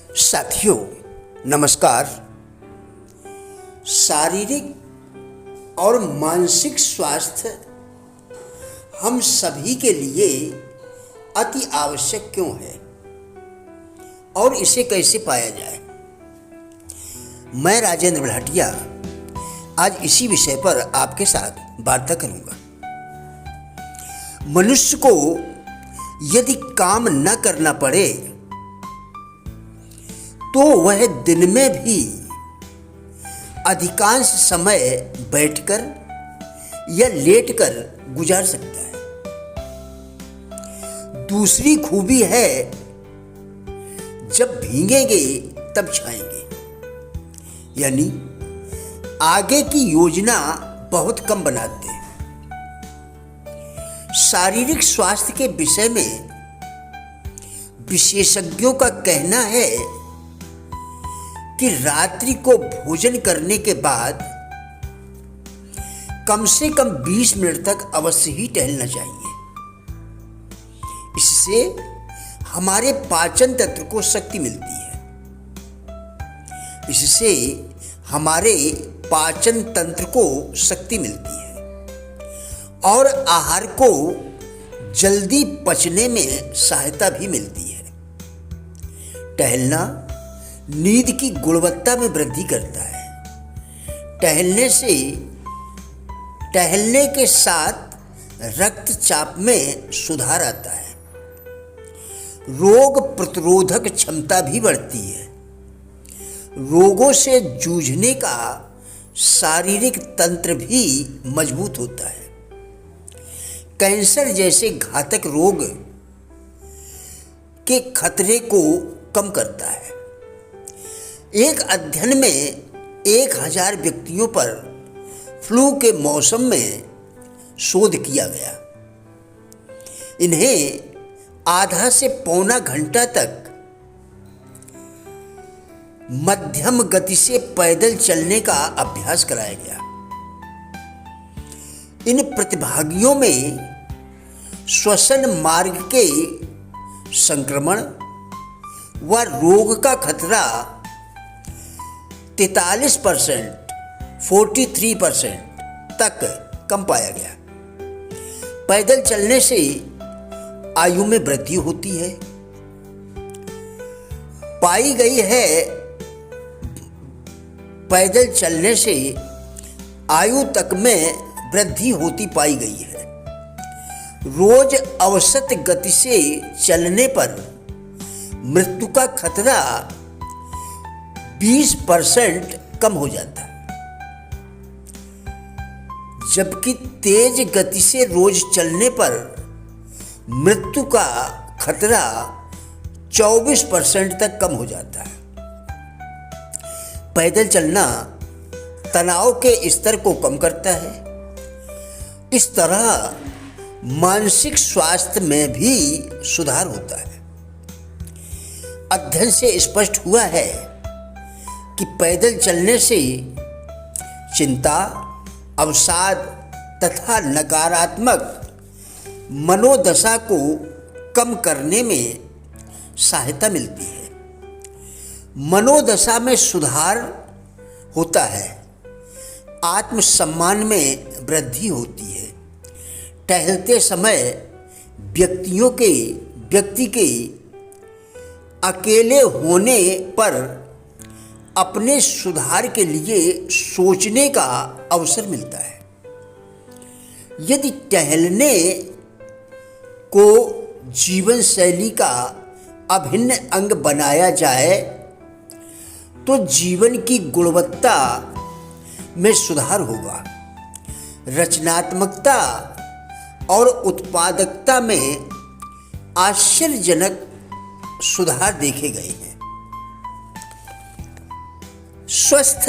साथियों नमस्कार। शारीरिक और मानसिक स्वास्थ्य हम सभी के लिए अति आवश्यक क्यों है और इसे कैसे पाया जाए। मैं राजेंद्र भाटिया आज इसी विषय पर आपके साथ वार्ता करूंगा। मनुष्य को यदि काम न करना पड़े तो वह दिन में भी अधिकांश समय बैठकर या लेटकर गुजार सकता है। दूसरी खूबी है, जब भीगेंगे तब छाएंगे, यानी आगे की योजना बहुत कम बनाते हैं। शारीरिक स्वास्थ्य के विषय में विशेषज्ञों का कहना है कि रात्रि को भोजन करने के बाद कम से कम 20 मिनट तक अवश्य ही टहलना चाहिए। इससे हमारे पाचन तंत्र को शक्ति मिलती है। इससे हमारे पाचन तंत्र को शक्ति मिलती है और आहार को जल्दी पचने में सहायता भी मिलती है। टहलना नींद की गुणवत्ता में वृद्धि करता है। टहलने के साथ रक्तचाप में सुधार आता है। रोग प्रतिरोधक क्षमता भी बढ़ती है। रोगों से जूझने का शारीरिक तंत्र भी मजबूत होता है। कैंसर जैसे घातक रोग के खतरे को कम करता है। एक अध्ययन में 1000 व्यक्तियों पर फ्लू के मौसम में शोध किया गया। इन्हें आधा से पौना घंटा तक मध्यम गति से पैदल चलने का अभ्यास कराया गया। इन प्रतिभागियों में श्वसन मार्ग के संक्रमण व रोग का खतरा 43% 43% तक कम पाया गया। पैदल चलने से आयु में वृद्धि होती है। पैदल चलने से आयु तक में वृद्धि होती पाई गई है। रोज औसत गति से चलने पर मृत्यु का खतरा 20% कम हो जाता है, जबकि तेज गति से रोज चलने पर मृत्यु का खतरा 24% तक कम हो जाता है। पैदल चलना तनाव के स्तर को कम करता है। इस तरह मानसिक स्वास्थ्य में भी सुधार होता है। अध्ययन से स्पष्ट हुआ है कि पैदल चलने से चिंता, अवसाद तथा नकारात्मक मनोदशा को कम करने में सहायता मिलती है। मनोदशा में सुधार होता है। आत्मसम्मान में वृद्धि होती है। टहलते समय व्यक्ति के अकेले होने पर अपने सुधार के लिए सोचने का अवसर मिलता है। यदि टहलने को जीवन शैली का अभिन्न अंग बनाया जाए तो जीवन की गुणवत्ता में सुधार होगा। रचनात्मकता और उत्पादकता में आश्चर्यजनक सुधार देखे गए हैं। स्वस्थ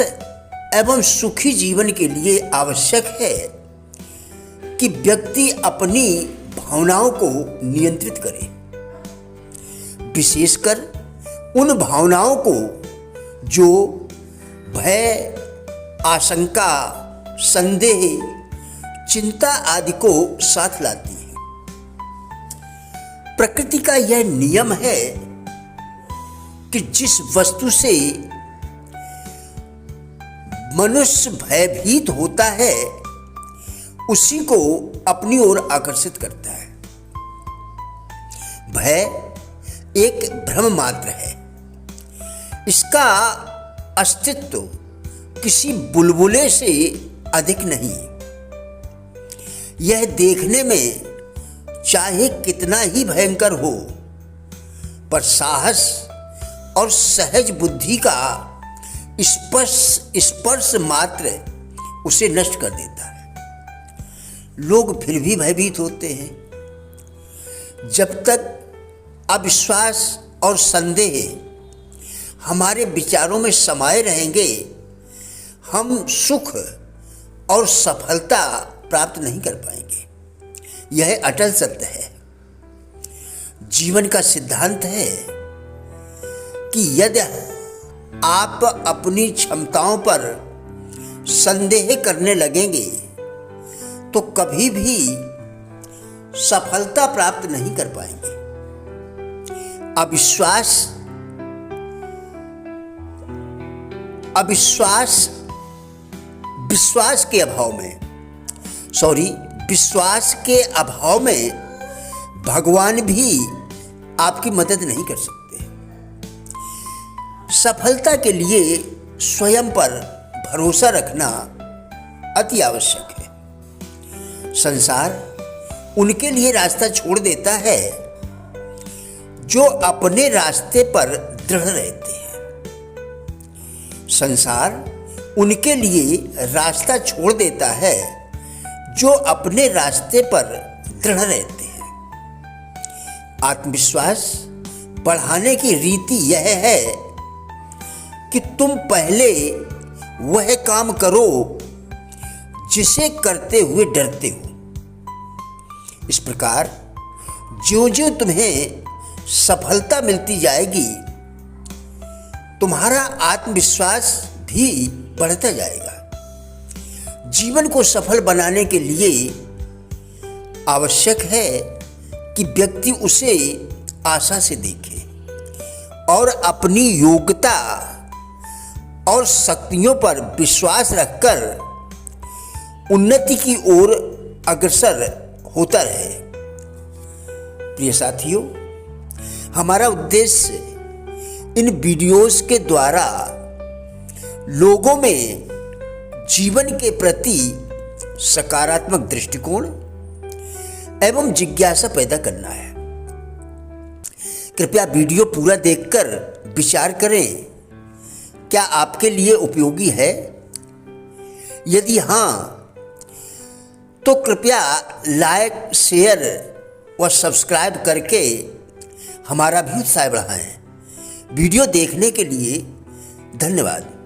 एवं सुखी जीवन के लिए आवश्यक है कि व्यक्ति अपनी भावनाओं को नियंत्रित करे, विशेषकर उन भावनाओं को जो भय, आशंका, संदेह, चिंता आदि को साथ लाती है। प्रकृति का यह नियम है कि जिस वस्तु से मनुष्य भयभीत होता है उसी को अपनी ओर आकर्षित करता है। भय एक भ्रम मात्र है, इसका अस्तित्व किसी बुलबुले से अधिक नहीं। यह देखने में चाहे कितना ही भयंकर हो, पर साहस और सहज बुद्धि का स्पर्श मात्र उसे नष्ट कर देता है। लोग फिर भी भयभीत होते हैं। जब तक अविश्वास और संदेह हमारे विचारों में समाये रहेंगे, हम सुख और सफलता प्राप्त नहीं कर पाएंगे। यह अटल सत्य है। जीवन का सिद्धांत है कि यदि आप अपनी क्षमताओं पर संदेह करने लगेंगे तो कभी भी सफलता प्राप्त नहीं कर पाएंगे। विश्वास के अभाव में भगवान भी आपकी मदद नहीं कर सकते। सफलता के लिए स्वयं पर भरोसा रखना अति आवश्यक है। संसार उनके लिए रास्ता छोड़ देता है जो अपने रास्ते पर दृढ़ रहते हैं। संसार उनके लिए रास्ता छोड़ देता है जो अपने रास्ते पर दृढ़ रहते हैं। आत्मविश्वास बढ़ाने की रीति यह है कि तुम पहले वह काम करो जिसे करते हुए डरते हो। इस प्रकार ज्यों-ज्यों तुम्हें सफलता मिलती जाएगी, तुम्हारा आत्मविश्वास भी बढ़ता जाएगा। जीवन को सफल बनाने के लिए आवश्यक है कि व्यक्ति उसे आशा से देखे और अपनी योग्यता और शक्तियों पर विश्वास रखकर उन्नति की ओर अग्रसर होता रहे। प्रिय साथियों, हमारा उद्देश्य इन वीडियोस के द्वारा लोगों में जीवन के प्रति सकारात्मक दृष्टिकोण एवं जिज्ञासा पैदा करना है। कृपया वीडियो पूरा देखकर विचार करें, क्या आपके लिए उपयोगी है? यदि हाँ, तो कृपया लाइक, शेयर व सब्सक्राइब करके हमारा भी उत्साह बढ़ाएं। वीडियो देखने के लिए धन्यवाद।